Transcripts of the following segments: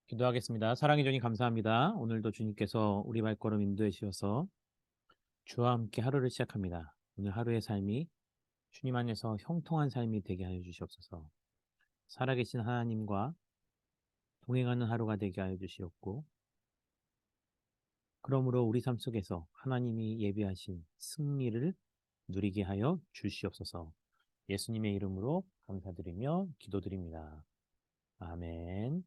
기도하겠습니다. 사랑의 주님 감사합니다. 오늘도 주님께서 우리 발걸음 인도해 주셔서 주와 함께 하루를 시작합니다. 오늘 하루의 삶이 주님 안에서 형통한 삶이 되게 하여 주시옵소서. 살아계신 하나님과 동행하는 하루가 되게 하여 주시옵고, 그러므로 우리 삶 속에서 하나님이 예비하신 승리를 누리게 하여 주시옵소서. 예수님의 이름으로 감사드리며 기도드립니다. 아멘.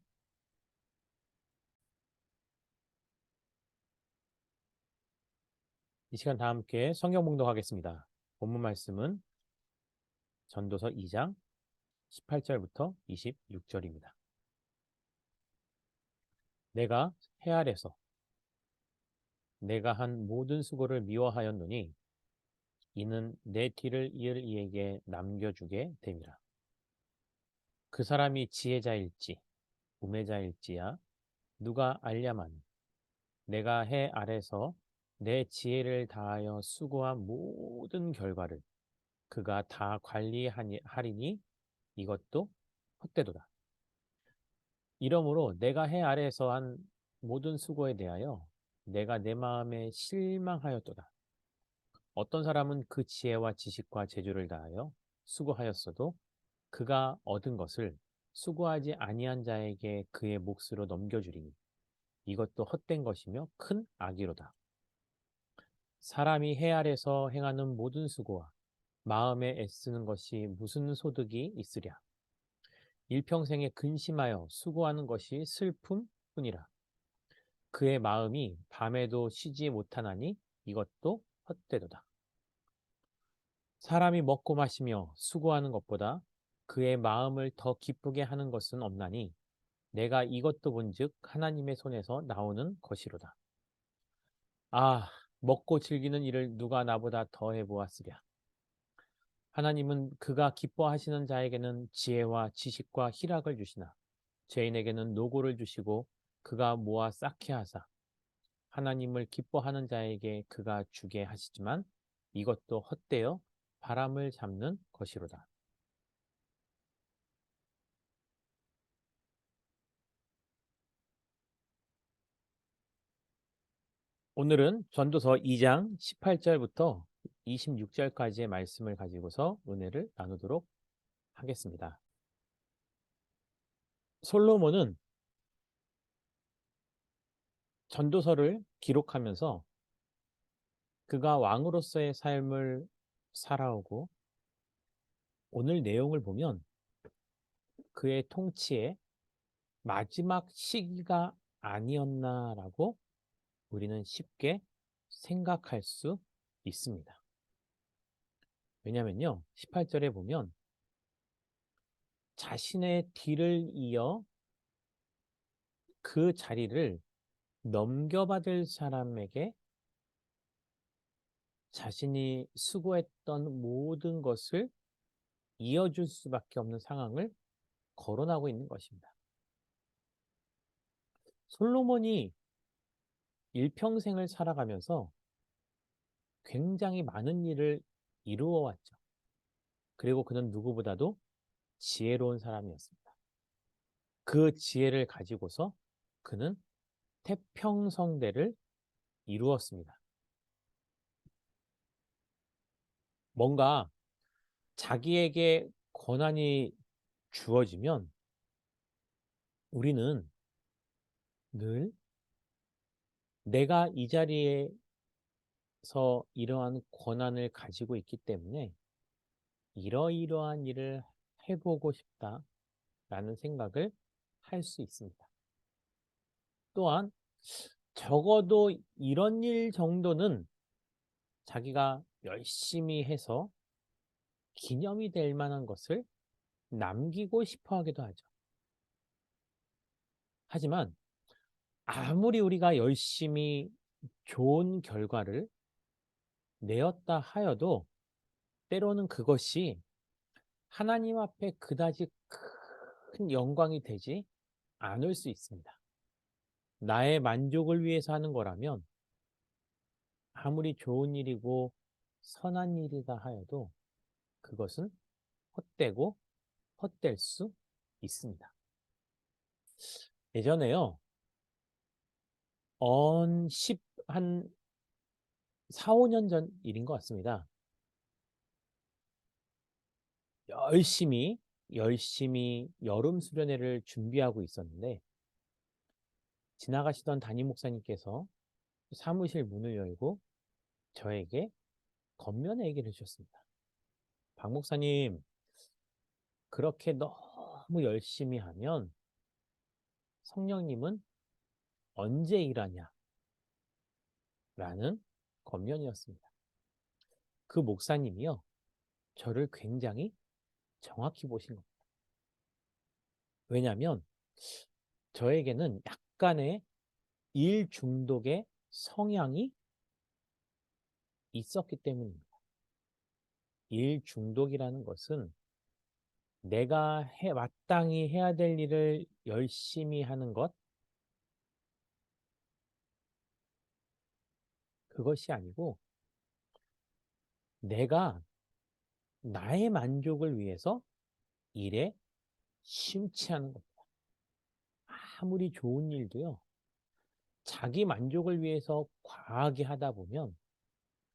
이 시간 다 함께 성경 봉독하겠습니다. 본문 말씀은 전도서 2장 18절부터 26절입니다. 내가 해 아래서 내가 한 모든 수고를 미워하였노니 이는 내 뒤를 이을 이에게 남겨주게 됨이라. 그 사람이 지혜자일지 우매자일지야 누가 알랴마니 내가 해 아래서 내 지혜를 다하여 수고한 모든 결과를 그가 다 관리하리니 이것도 헛되도다. 이러므로 내가 해 아래에서 한 모든 수고에 대하여 내가 내 마음에 실망하였도다. 어떤 사람은 그 지혜와 지식과 재주를 다하여 수고하였어도 그가 얻은 것을 수고하지 아니한 자에게 그의 몫으로 넘겨주리니 이것도 헛된 것이며 큰 악이로다. 사람이 해 아래서 행하는 모든 수고와 마음에 애쓰는 것이 무슨 소득이 있으랴. 일평생에 근심하여 수고하는 것이 슬픔뿐이라. 그의 마음이 밤에도 쉬지 못하나니 이것도 헛되도다. 사람이 먹고 마시며 수고하는 것보다 그의 마음을 더 기쁘게 하는 것은 없나니 내가 이것도 본즉 하나님의 손에서 나오는 것이로다. 아, 먹고 즐기는 일을 누가 나보다 더 해보았으랴. 하나님은 그가 기뻐하시는 자에게는 지혜와 지식과 희락을 주시나 죄인에게는 노고를 주시고 그가 모아 쌓게 하사 하나님을 기뻐하는 자에게 그가 주게 하시지만 이것도 헛되어 바람을 잡는 것이로다. 오늘은 전도서 2장 18절부터 26절까지의 말씀을 가지고서 은혜를 나누도록 하겠습니다. 솔로몬은 전도서를 기록하면서 그가 왕으로서의 삶을 살아오고 오늘 내용을 보면 그의 통치의 마지막 시기가 아니었나라고 우리는 쉽게 생각할 수 있습니다. 왜냐면요, 18절에 보면 자신의 뒤를 이어 그 자리를 넘겨받을 사람에게 자신이 수고했던 모든 것을 이어줄 수밖에 없는 상황을 거론하고 있는 것입니다. 솔로몬이 일평생을 살아가면서 굉장히 많은 일을 이루어 왔죠. 그리고 그는 누구보다도 지혜로운 사람이었습니다. 그 지혜를 가지고서 그는 태평성대를 이루었습니다. 뭔가 자기에게 권한이 주어지면 우리는 늘 내가 이 자리에서 이러한 권한을 가지고 있기 때문에 이러이러한 일을 해보고 싶다라는 생각을 할 수 있습니다. 또한 적어도 이런 일 정도는 자기가 열심히 해서 기념이 될 만한 것을 남기고 싶어 하기도 하죠. 하지만 아무리 우리가 열심히 좋은 결과를 내었다 하여도 때로는 그것이 하나님 앞에 그다지 큰 영광이 되지 않을 수 있습니다. 나의 만족을 위해서 하는 거라면 아무리 좋은 일이고 선한 일이다 하여도 그것은 헛되고 헛될 수 있습니다. 예전에요, 한 4, 5년 전 일인 것 같습니다. 열심히, 열심히 여름 수련회를 준비하고 있었는데, 지나가시던 담임 목사님께서 사무실 문을 열고 저에게 겉면에 얘기를 해주셨습니다. 박 목사님, 그렇게 너무 열심히 하면 성령님은 언제 일하냐? 라는 겉면이었습니다. 그 목사님이요, 저를 굉장히 정확히 보신 겁니다. 왜냐하면 저에게는 약간의 일 중독의 성향이 있었기 때문입니다. 일 중독이라는 것은 내가 마땅히 해야 될 일을 열심히 하는 것, 그것이 아니고 내가 나의 만족을 위해서 일에 심취하는 겁니다. 아무리 좋은 일도요, 자기 만족을 위해서 과하게 하다 보면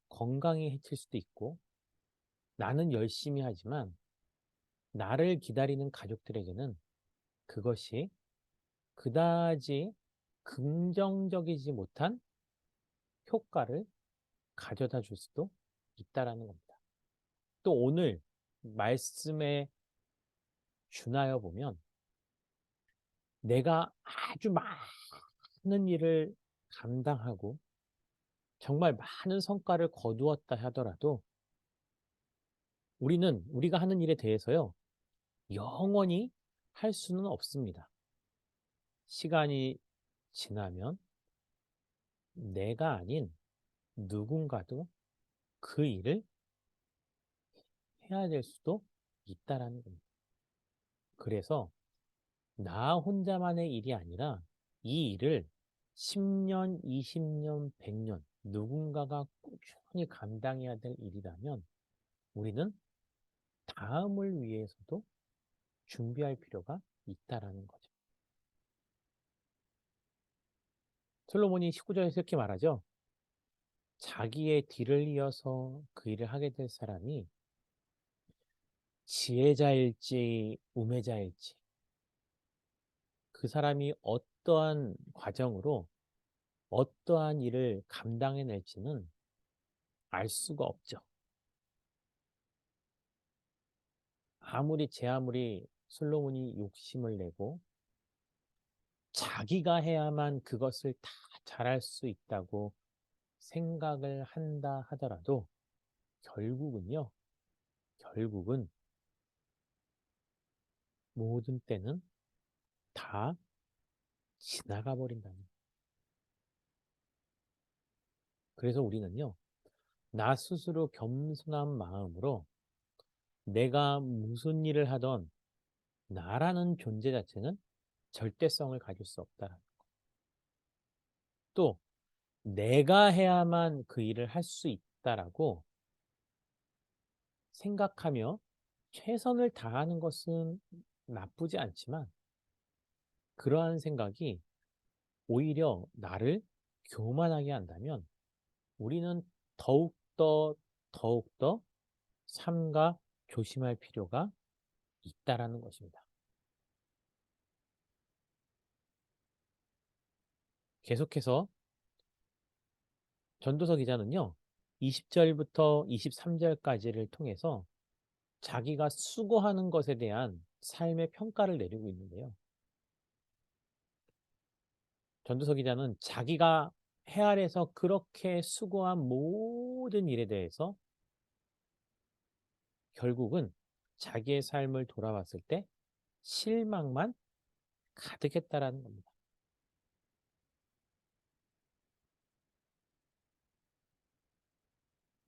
건강에 해칠 수도 있고, 나는 열심히 하지만 나를 기다리는 가족들에게는 그것이 그다지 긍정적이지 못한 효과를 가져다 줄 수도 있다라는 겁니다. 또 오늘 말씀에 준하여 보면 내가 아주 많은 일을 감당하고 정말 많은 성과를 거두었다 하더라도 우리가 하는 일에 대해서요, 영원히 할 수는 없습니다. 시간이 지나면 내가 아닌 누군가도 그 일을 해야 될 수도 있다라는 겁니다. 그래서 나 혼자만의 일이 아니라 이 일을 10년, 20년, 100년 누군가가 꾸준히 감당해야 될 일이라면 우리는 다음을 위해서도 준비할 필요가 있다라는 거죠. 솔로몬이 19절에서 이렇게 말하죠. 자기의 뒤를 이어서 그 일을 하게 될 사람이 지혜자일지 우매자일지 그 사람이 어떠한 과정으로 어떠한 일을 감당해낼지는 알 수가 없죠. 아무리 솔로몬이 욕심을 내고 자기가 해야만 그것을 다 잘할 수 있다고 생각을 한다 하더라도 결국은요, 결국은 모든 때는 다 지나가 버린다는 거예요. 그래서 우리는요, 나 스스로 겸손한 마음으로 내가 무슨 일을 하던 나라는 존재 자체는 절대성을 가질 수 없다. 또 내가 해야만 그 일을 할 수 있다라고 생각하며 최선을 다하는 것은 나쁘지 않지만 그러한 생각이 오히려 나를 교만하게 한다면 우리는 더욱더 삼가 조심할 필요가 있다라는 것입니다. 계속해서 전도서 기자는요, 20절부터 23절까지를 통해서 자기가 수고하는 것에 대한 삶의 평가를 내리고 있는데요. 전도서 기자는 자기가 헤아려서 그렇게 수고한 모든 일에 대해서 결국은 자기의 삶을 돌아봤을 때 실망만 가득했다라는 겁니다.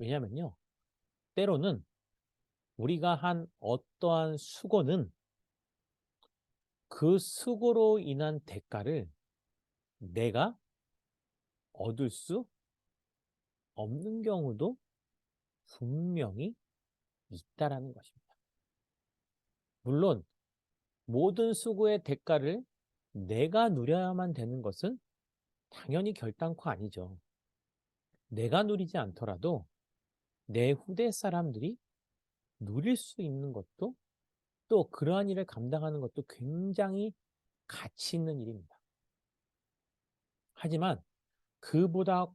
왜냐면요, 때로는 우리가 한 어떠한 수고는 그 수고로 인한 대가를 내가 얻을 수 없는 경우도 분명히 있다라는 것입니다. 물론 모든 수고의 대가를 내가 누려야만 되는 것은 당연히 결단코 아니죠. 내가 누리지 않더라도 내 후대 사람들이 누릴 수 있는 것도 또 그러한 일을 감당하는 것도 굉장히 가치 있는 일입니다. 하지만 그보다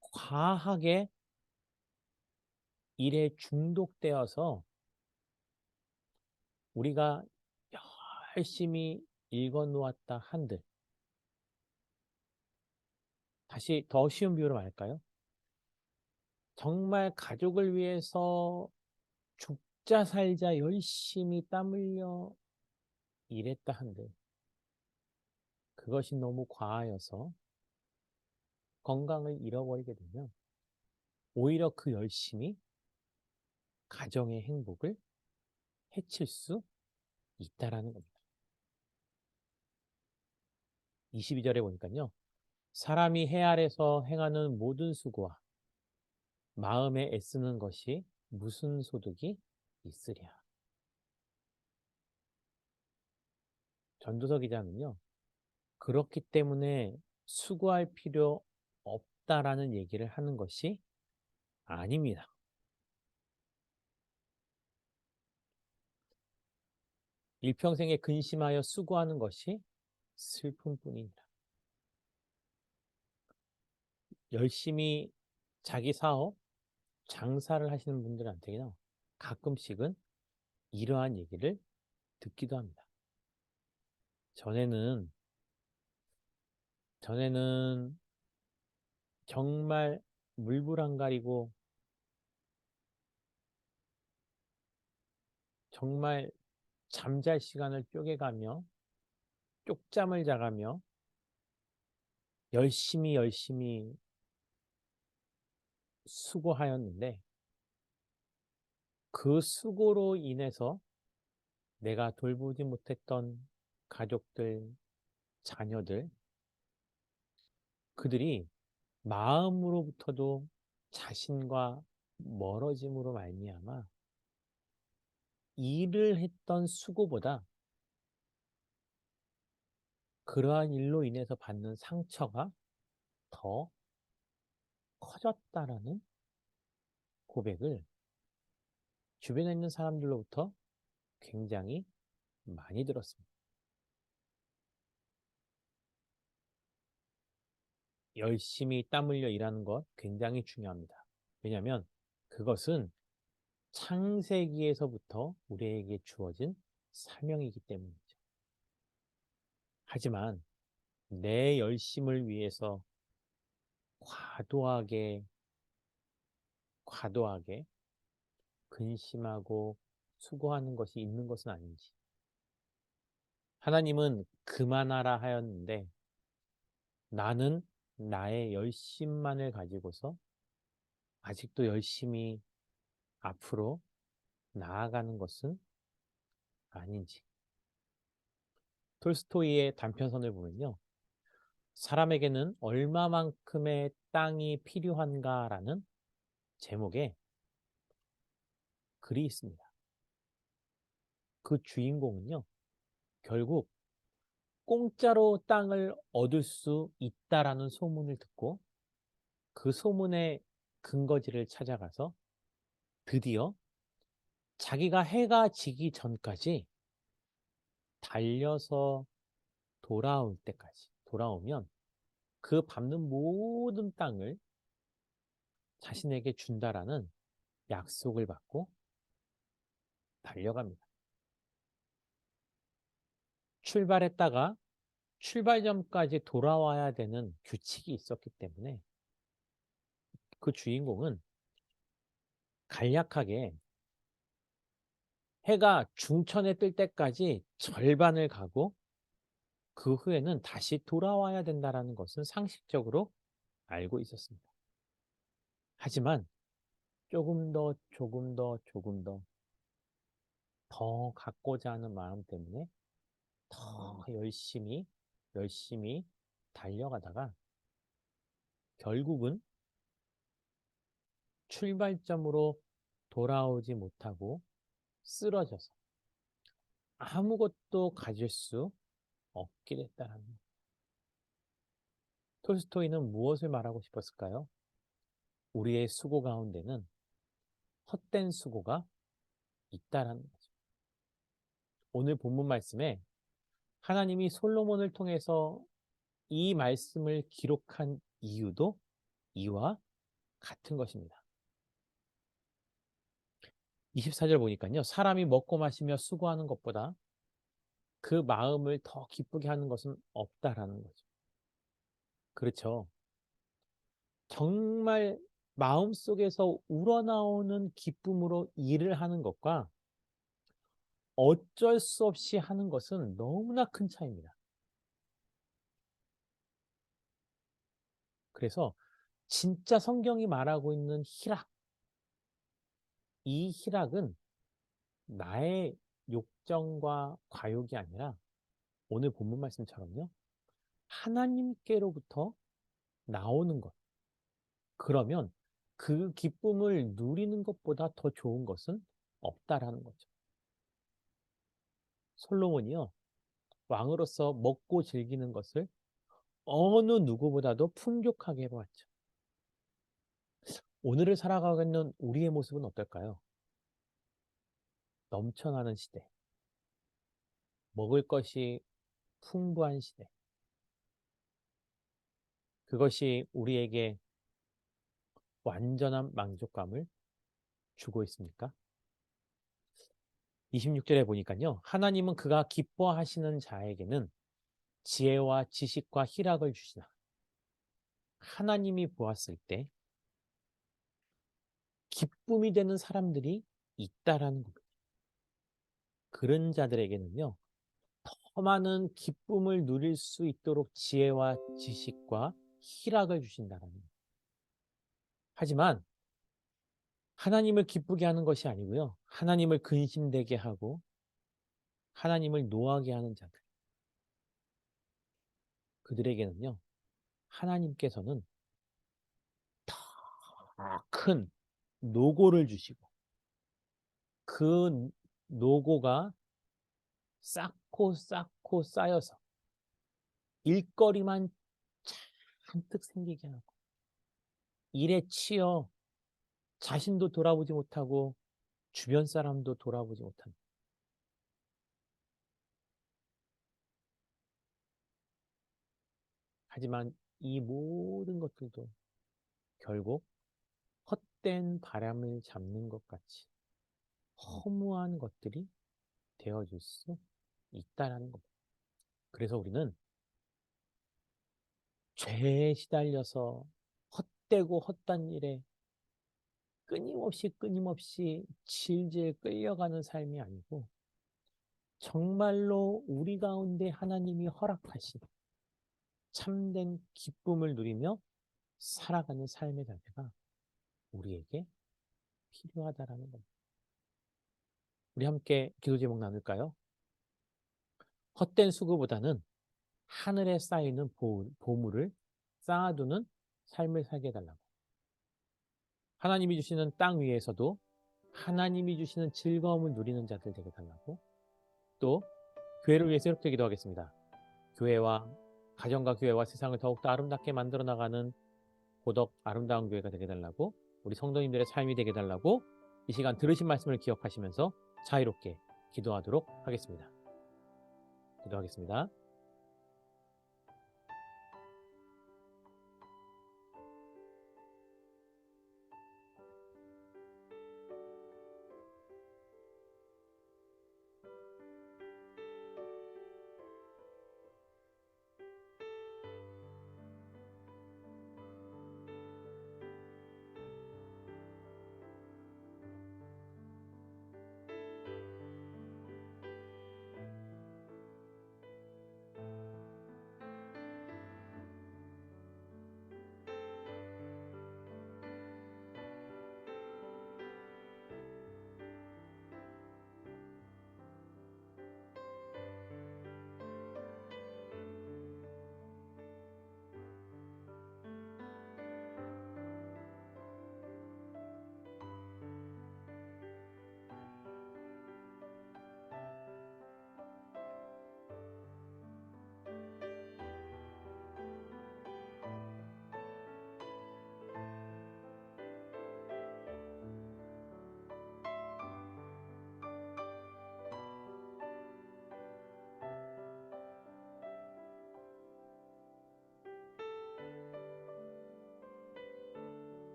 과하게 일에 중독되어서 우리가 열심히 읽어 놓았다 한들, 다시 더 쉬운 비유로 말할까요? 정말 가족을 위해서 죽자 살자 열심히 땀 흘려 일했다 한들, 그것이 너무 과하여서 건강을 잃어버리게 되면 오히려 그 열심이 가정의 행복을 해칠 수 있다라는 겁니다. 22절에 보니까요. 사람이 해 아래서 행하는 모든 수고와 마음에 애쓰는 것이 무슨 소득이 있으랴. 전도서 기자는요. 그렇기 때문에 수고할 필요 없다라는 얘기를 하는 것이 아닙니다. 일평생에 근심하여 수고하는 것이 슬픔뿐입니다. 열심히 자기 사업, 장사를 하시는 분들한테는 가끔씩은 이러한 얘기를 듣기도 합니다. 전에는 전에는 정말 물불 안 가리고 정말 잠잘 시간을 쪼개가며 쪽잠을 자가며 열심히 수고하였는데 그 수고로 인해서 내가 돌보지 못했던 가족들, 자녀들, 그들이 마음으로부터도 자신과 멀어짐으로 말미암아 일을 했던 수고보다 그러한 일로 인해서 받는 상처가 더 커졌다라는 고백을 주변에 있는 사람들로부터 굉장히 많이 들었습니다. 열심히 땀 흘려 일하는 것 굉장히 중요합니다. 왜냐하면 그것은 창세기에서부터 우리에게 주어진 사명이기 때문이죠. 하지만 내 열심을 위해서 과도하게 과도하게 근심하고 수고하는 것이 있는 것은 아닌지. 하나님은 그만하라 하였는데 나는 나의 열심만을 가지고서 아직도 열심히 앞으로 나아가는 것은 아닌지. 톨스토이의 단편선을 보면요. 사람에게는 얼마만큼의 땅이 필요한가라는 제목의 글이 있습니다. 그 주인공은요. 결국 공짜로 땅을 얻을 수 있다라는 소문을 듣고 그 소문의 근거지를 찾아가서 드디어 자기가 해가 지기 전까지 달려서 돌아올 때까지 돌아오면 그 밟는 모든 땅을 자신에게 준다라는 약속을 받고 달려갑니다. 출발했다가 출발점까지 돌아와야 되는 규칙이 있었기 때문에 그 주인공은 간략하게 해가 중천에 뜰 때까지 절반을 가고 그 후에는 다시 돌아와야 된다는 것은 상식적으로 알고 있었습니다. 하지만 조금 더 갖고자 하는 마음 때문에 더 열심히 달려가다가 결국은 출발점으로 돌아오지 못하고 쓰러져서 아무것도 가질 수 없게 됐다라는 것. 톨스토이는 무엇을 말하고 싶었을까요? 우리의 수고 가운데는 헛된 수고가 있다라는 거죠. 오늘 본문 말씀에 하나님이 솔로몬을 통해서 이 말씀을 기록한 이유도 이와 같은 것입니다. 24절 보니까요. 사람이 먹고 마시며 수고하는 것보다 그 마음을 더 기쁘게 하는 것은 없다라는 거죠. 그렇죠. 정말 마음속에서 우러나오는 기쁨으로 일을 하는 것과 어쩔 수 없이 하는 것은 너무나 큰 차이입니다. 그래서 진짜 성경이 말하고 있는 희락, 이 희락은 나의 욕정과 과욕이 아니라 오늘 본문 말씀처럼요. 하나님께로부터 나오는 것. 그러면 그 기쁨을 누리는 것보다 더 좋은 것은 없다라는 거죠. 솔로몬이요. 왕으로서 먹고 즐기는 것을 어느 누구보다도 풍족하게 해보았죠. 오늘을 살아가고 있는 우리의 모습은 어떨까요? 넘쳐나는 시대, 먹을 것이 풍부한 시대. 그것이 우리에게 완전한 만족감을 주고 있습니까? 26절에 보니까요. 하나님은 그가 기뻐하시는 자에게는 지혜와 지식과 희락을 주시나. 하나님이 보았을 때 기쁨이 되는 사람들이 있다라는 겁니다. 그런 자들에게는요. 더 많은 기쁨을 누릴 수 있도록 지혜와 지식과 희락을 주신다라는 거예요. 하지만 하나님을 기쁘게 하는 것이 아니고요. 하나님을 근심되게 하고 하나님을 노하게 하는 자들. 그들에게는요. 하나님께서는 더 큰 노고를 주시고 그 노고가 쌓고 쌓고 쌓여서 일거리만 잔뜩 생기게 하고 일에 치여 자신도 돌아보지 못하고 주변 사람도 돌아보지 못합니다. 하지만 이 모든 것들도 결국 헛된 바람을 잡는 것 같이 허무한 것들이 되어줄 수 있다라는 겁니다. 그래서 우리는 죄에 시달려서 헛되고 헛된 일에 끊임없이 질질 끌려가는 삶이 아니고 정말로 우리 가운데 하나님이 허락하신 참된 기쁨을 누리며 살아가는 삶의 자세가 우리에게 필요하다라는 겁니다. 우리 함께 기도 제목 나눌까요? 헛된 수고보다는 하늘에 쌓이는 보물을 쌓아두는 삶을 살게 해달라고. 하나님이 주시는 땅 위에서도 하나님이 주시는 즐거움을 누리는 자들 되게 달라고. 또 교회를 위해서 이렇게 기도하겠습니다. 교회와 가정과 교회와 세상을 더욱더 아름답게 만들어 나가는 고덕 아름다운 교회가 되게 달라고. 우리 성도님들의 삶이 되게 달라고 이 시간 들으신 말씀을 기억하시면서 자유롭게 기도하도록 하겠습니다. 기도하겠습니다.